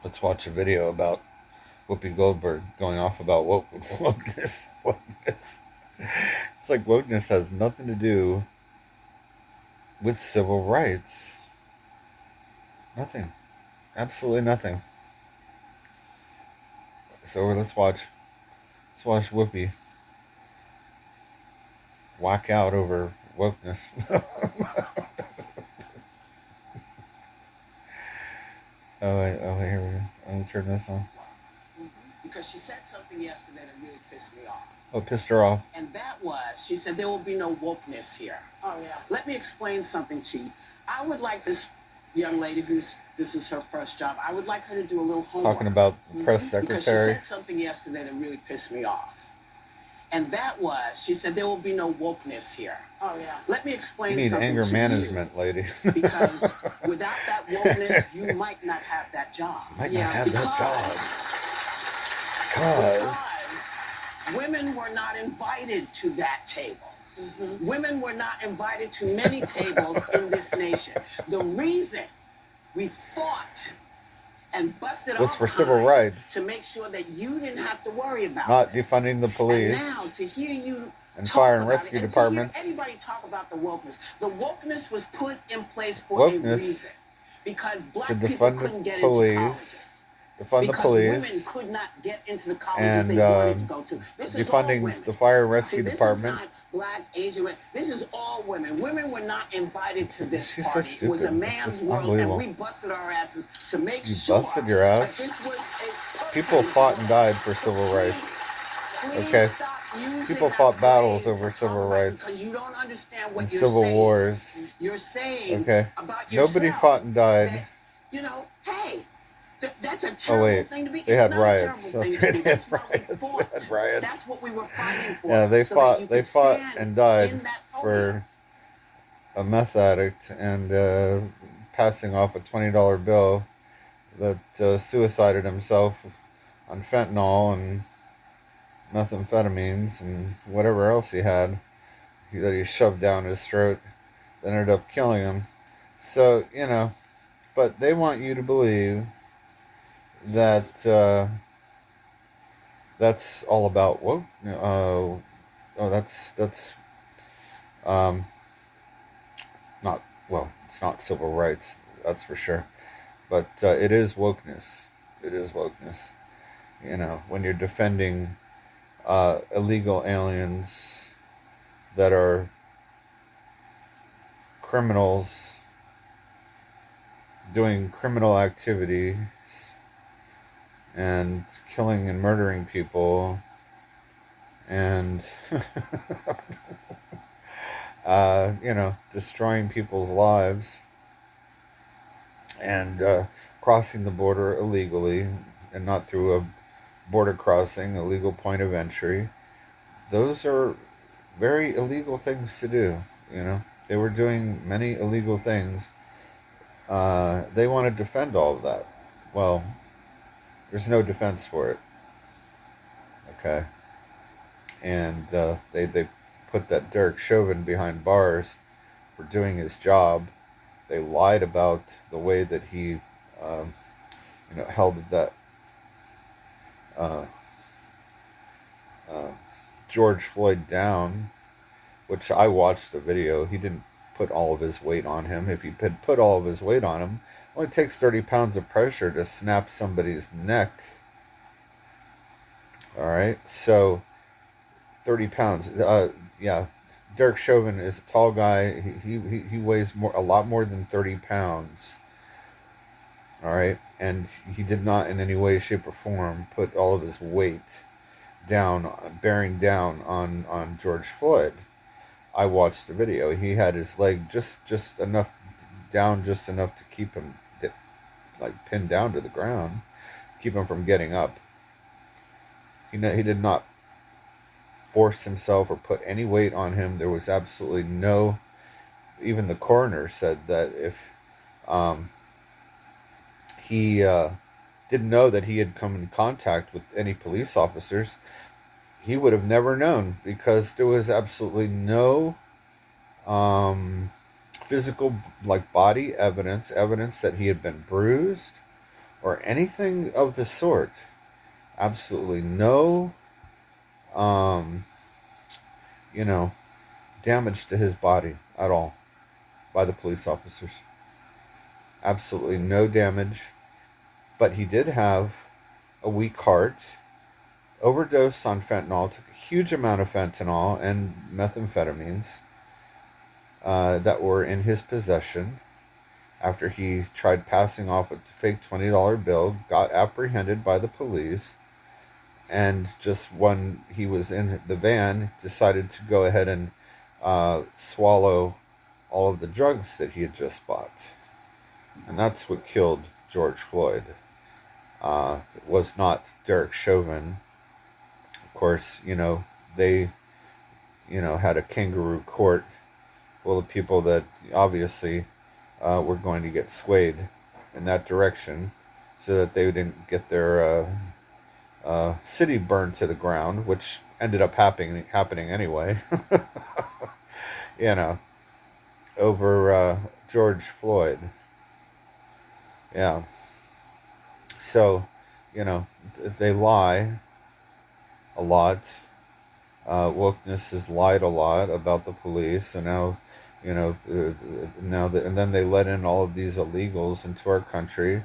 Let's watch a video about Whoopi Goldberg going off about wokeness. Wokeness. It's like wokeness has nothing to do with civil rights. Nothing. Absolutely nothing. So let's watch. Let's watch Whoopi whack out over wokeness. Oh, here we go. Let me turn this on. Because she said something yesterday that really pissed me off. Oh, pissed her off. And that was, she said there will be no wokeness here. Oh, yeah. Let me explain something to you. I would like this young lady this is her first job, I would like her to do a little homework. Talking about the press secretary. Because she said something yesterday that really pissed me off. And that was, she said there will be no wokeness here. Oh, yeah. Let me explain you something need anger to management, you. Lady. Because without that wokeness, you might not have that job. Might not have that job. Because women were not invited to that table. Mm-hmm. Women were not invited to many tables in this nation. The reason we fought and busted was our for civil rights, to make sure that you didn't have to worry about not this. defunding the police. And now to hear you and fire and rescue departments. To hear anybody talk about the wokeness was put in place for a reason. Because black people couldn't get into colleges. Defund the police. Women could not get into the colleges they wanted to go to. This is all women. Defunding the fire and rescue department. This is not black, Asian women. This is all women. Women were not invited to this She's party. So stupid. It was a man's world, and we busted our asses to make sure. You busted your ass. This was people fought and died for civil rights. Okay. People fought battles over civil rights. Because you don't understand what and you're civil saying. wars. You're saying okay. About yourself. Nobody fought and died. That, hey. That's a terrible thing to be. They had riots. They had riots. That's what we were fighting for. Yeah, they fought. They fought and died for a meth addict and passing off a $20 bill that suicided himself on fentanyl and methamphetamines and whatever else he had that he shoved down his throat that ended up killing him. So but they want you to believe that that's all about woke. That's not it's not civil rights, that's for sure. But it is wokeness. It is wokeness. When you're defending illegal aliens that are criminals doing criminal activity and killing and murdering people and destroying people's lives and crossing the border illegally and not through a border crossing, a legal point of entry. Those are very illegal things to do. They were doing many illegal things. They want to defend all of that. Well, there's no defense for it. Okay. And they put that Derek Chauvin behind bars for doing his job. They lied about the way that he held that George Floyd down, which I watched the video. He didn't put all of his weight on him. If he had put all of his weight on him, it only takes 30 pounds of pressure to snap somebody's neck. All right, so 30 pounds. Yeah, Derek Chauvin is a tall guy. He weighs a lot more than 30 pounds. All right, and he did not in any way, shape, or form put all of his weight bearing down on George Floyd. I watched the video. He had his leg just enough down, just enough to keep him pinned down to the ground, keep him from getting up. He did not force himself or put any weight on him. There was absolutely no. Even the coroner said that if he didn't know that he had come in contact with any police officers, he would have never known, because there was absolutely no physical body evidence that he had been bruised or anything of the sort. Absolutely no, um, you know, damage to his body at all by the police officers. Absolutely no damage. But he did have a weak heart, overdosed on fentanyl, took a huge amount of fentanyl and methamphetamines that were in his possession after he tried passing off a fake $20 bill, got apprehended by the police, and just when he was in the van, decided to go ahead and swallow all of the drugs that he had just bought. And that's what killed George Floyd. It was not Derek Chauvin. Of course, they, had a kangaroo court full of people that obviously were going to get swayed in that direction so that they didn't get their city burned to the ground, which ended up happening anyway. you know, over George Floyd. Yeah. So, they lie a lot. Wokeness has lied a lot about the police, and now, and then they let in all of these illegals into our country,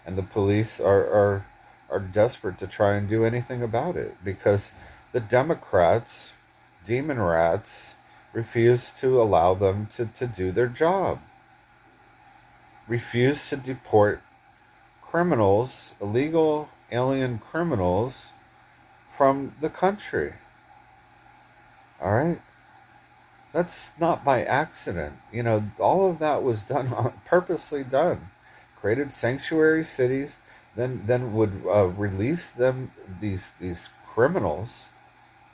and the police are desperate to try and do anything about it because the Democrats, demon rats, refuse to allow them to do their job. Refuse to deport criminals, illegal alien criminals, from the country. All right? That's not by accident. All of that was done, purposely done. Created sanctuary cities, then would release these criminals,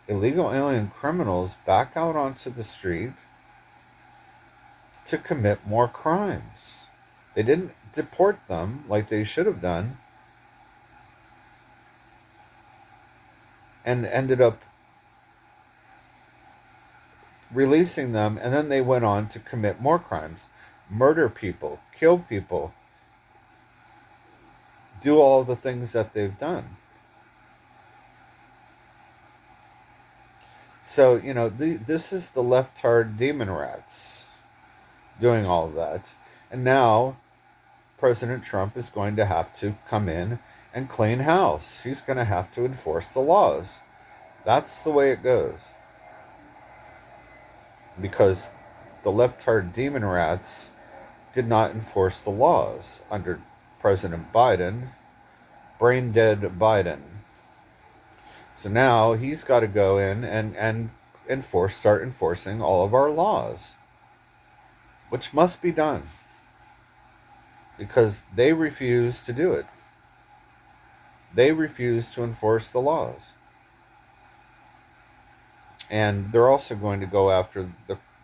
illegal alien criminals, back out onto the street to commit more crimes. They didn't deport them like they should have done, and ended up releasing them, and then they went on to commit more crimes, murder people, kill people, do all the things that they've done. So, this is the left-hard demon rats doing all of that. And now President Trump is going to have to come in and clean house. He's going to have to enforce the laws. That's the way it goes. Because the left-hard demon rats did not enforce the laws under President Biden, brain-dead Biden. So now he's got to go in and start enforcing all of our laws, which must be done because they refuse to do it. They refuse to enforce the laws. And they're also going to go after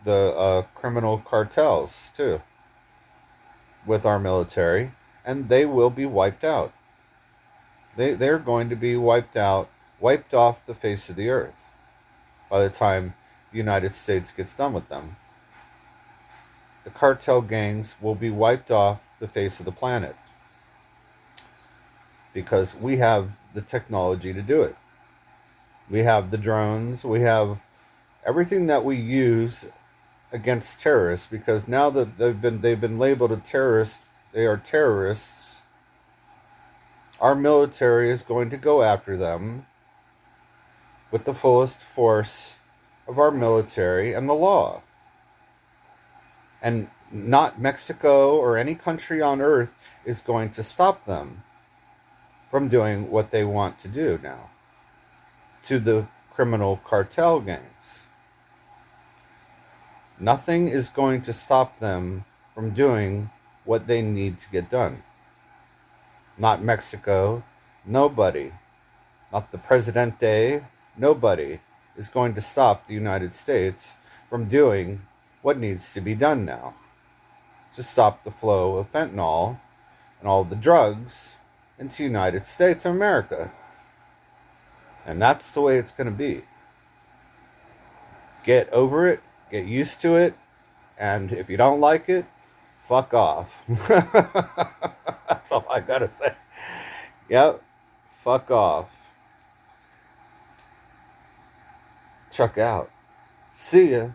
the criminal cartels, too, with our military, and they will be wiped out. They're going to be wiped off the face of the earth by the time the United States gets done with them. The cartel gangs will be wiped off the face of the planet because we have the technology to do it. We have the drones, we have everything that we use against terrorists, because now that they've been labeled a terrorist, they are terrorists. Our military is going to go after them with the fullest force of our military and the law. And not Mexico or any country on earth is going to stop them from doing what they want to do now to the criminal cartel gangs. Nothing is going to stop them from doing what they need to get done. Not Mexico, nobody, not the Presidente, nobody is going to stop the United States from doing what needs to be done now to stop the flow of fentanyl and all the drugs into the United States of America. And that's the way it's going to be. Get over it, get used to it, and if you don't like it, fuck off. That's all I gotta say. Yep. Fuck off. Chuck out. See ya.